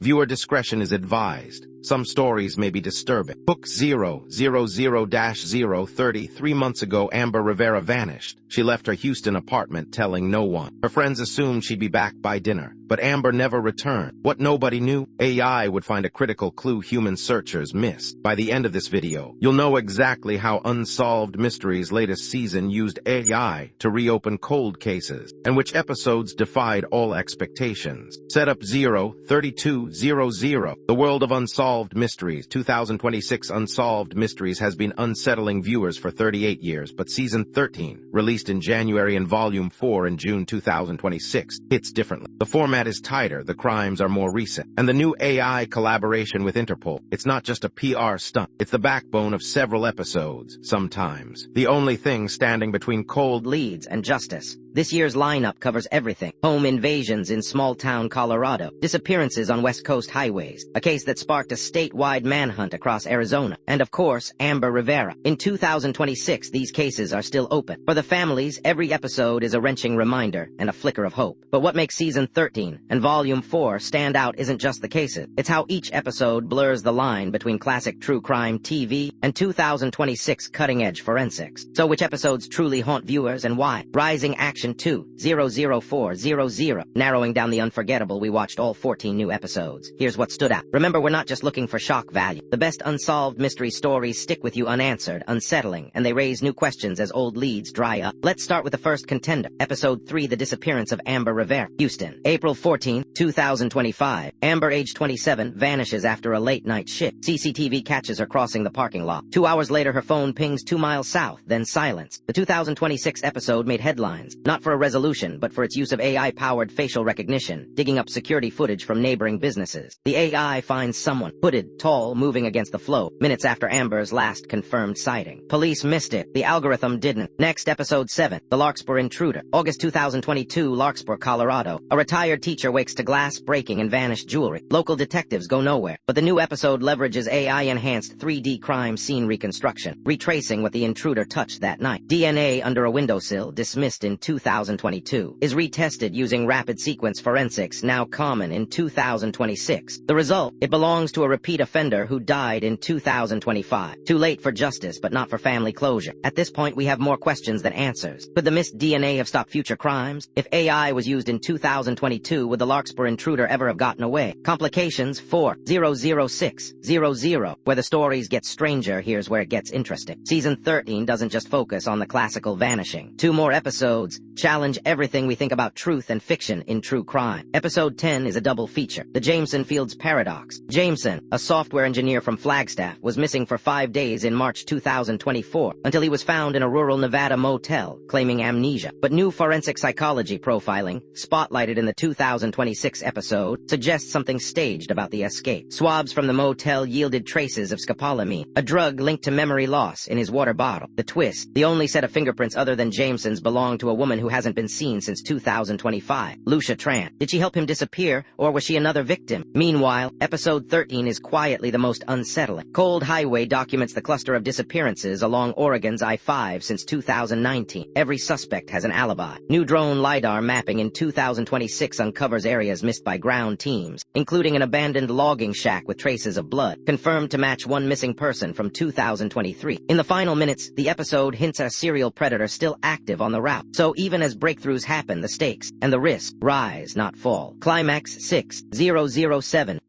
Viewer discretion is advised. Some stories may be disturbing. Book 000-030. 3 months ago, Amber Rivera vanished. She left her Houston apartment telling no one. Her friends assumed she'd be back by dinner, but Amber never returned. What nobody knew? AI would find a critical clue human searchers missed. By the end of this video, you'll know exactly how Unsolved Mysteries' latest season used AI to reopen cold cases, and which episodes defied all expectations. Setup 03200. The world of Unsolved Mysteries. 2026 Unsolved Mysteries has been unsettling viewers for 38 years, but Season 13, released in January and Volume 4 in June 2026, hits differently. The format is tighter, the crimes are more recent, and the new AI collaboration with Interpol, it's not just a PR stunt, it's the backbone of several episodes, sometimes the only thing standing between cold leads and justice. This year's lineup covers everything. Home invasions in small-town Colorado, disappearances on West Coast highways, a case that sparked a statewide manhunt across Arizona, and of course, Amber Rivera. In 2026, these cases are still open. For the families, every episode is a wrenching reminder and a flicker of hope. But what makes Season 13 and Volume 4 stand out isn't just the cases. It's how each episode blurs the line between classic true crime TV and 2026 cutting-edge forensics. So which episodes truly haunt viewers and why? Rising Action 2-00400. Narrowing down the Unforgettable, we watched all 14 new episodes. Here's what stood out. Remember, we're not just looking for shock value. The best unsolved mystery stories stick with you unanswered, unsettling, and they raise new questions as old leads dry up. Let's start with the first contender. Episode 3, The Disappearance of Amber Rivera. Houston, April 14, 2025. Amber, age 27, vanishes after a late-night shift. CCTV catches her crossing the parking lot. 2 hours later, her phone pings 2 miles south, then silence. The 2026 episode made headlines, not for a resolution, but for its use of AI-powered facial recognition, digging up security footage from neighboring businesses. The AI finds someone, hooded, tall, moving against the flow, minutes after Amber's last confirmed sighting. Police missed it. The algorithm didn't. Next, Episode 7, The Larkspur Intruder. August 2022, Larkspur, Colorado. A retired teacher wakes to glass breaking and vanished jewelry. Local detectives go nowhere, but the new episode leverages AI-enhanced 3D crime scene reconstruction, retracing what the intruder touched that night. DNA under a windowsill, dismissed in 2022, is retested using rapid sequence forensics, now common in 2026. The result? It belongs to a repeat offender who died in 2025. Too late for justice, but not for family closure. At this point, we have more questions than answers. Could the missed DNA have stopped future crimes? If AI was used in 2022, would the Larkspur intruder ever have gotten away? Complications 4-00600. Where the stories get stranger, here's where it gets interesting. Season 13 doesn't just focus on the classical vanishing. 2 more episodes challenge everything we think about truth and fiction in true crime. Episode 10 is a double feature. The Jameson Fields Paradox. Jameson, a software engineer from Flagstaff, was missing for 5 days in March 2024 until he was found in a rural Nevada motel, claiming amnesia. But new forensic psychology profiling, spotlighted in the 2026 episode, suggests something staged about the escape. Swabs from the motel yielded traces of scopolamine, a drug linked to memory loss, in his water bottle. The twist: the only set of fingerprints other than Jameson's belonged to a woman who hasn't been seen since 2025, Lucia Tran. Did she help him disappear, or was she another victim? Meanwhile, Episode 13 is quietly the most unsettling. Cold Highway documents the cluster of disappearances along Oregon's I-5 since 2019. Every suspect has an alibi. New drone LiDAR mapping in 2026 uncovers areas missed by ground teams, including an abandoned logging shack with traces of blood, confirmed to match one missing person from 2023. In the final minutes, the episode hints at a serial predator still active on the route. So even as breakthroughs happen, the stakes and the risk rise, not fall. Climax 6-00700.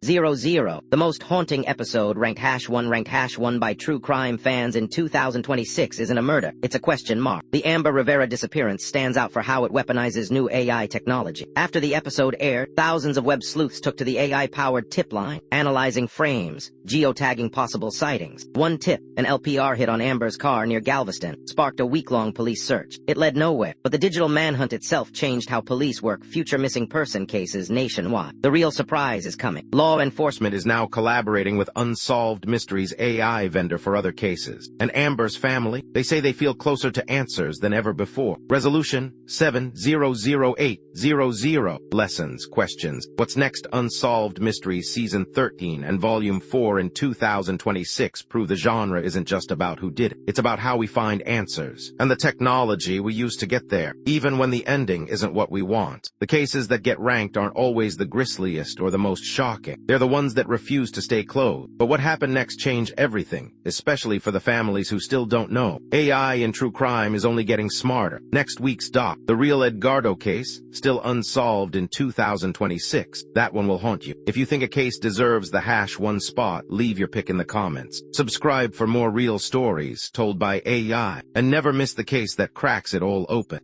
The most haunting episode ranked #1 by true crime fans in 2026 isn't a murder, it's a question mark. The Amber Rivera disappearance stands out for how it weaponizes new AI technology. After the episode aired, thousands of web sleuths took to the AI-powered tip line, analyzing frames, geotagging possible sightings. One tip, an LPR hit on Amber's car near Galveston, sparked a week-long police search. It led nowhere, but the digital manhunt itself changed how police work future missing person cases nationwide. The real surprise is coming. Law enforcement is now collaborating with Unsolved Mysteries AI vendor for other cases. And Amber's family, they say they feel closer to answers than ever before. Resolution 7-00800. Lessons, questions. What's next? Unsolved Mysteries Season 13 and Volume 4 in 2026 prove the genre isn't just about who did it. It's about how we find answers and the technology we use to get there. even when the ending isn't what we want. The cases that get ranked aren't always the grisliest or the most shocking. They're the ones that refuse to stay closed. But what happened next changed everything, especially for the families who still don't know. AI in true crime is only getting smarter. Next week's doc, the real Edgardo case, still unsolved in 2026. That one will haunt you. If you think a case deserves the #1 spot, leave your pick in the comments. Subscribe for more real stories told by AI, and never miss the case that cracks it all open.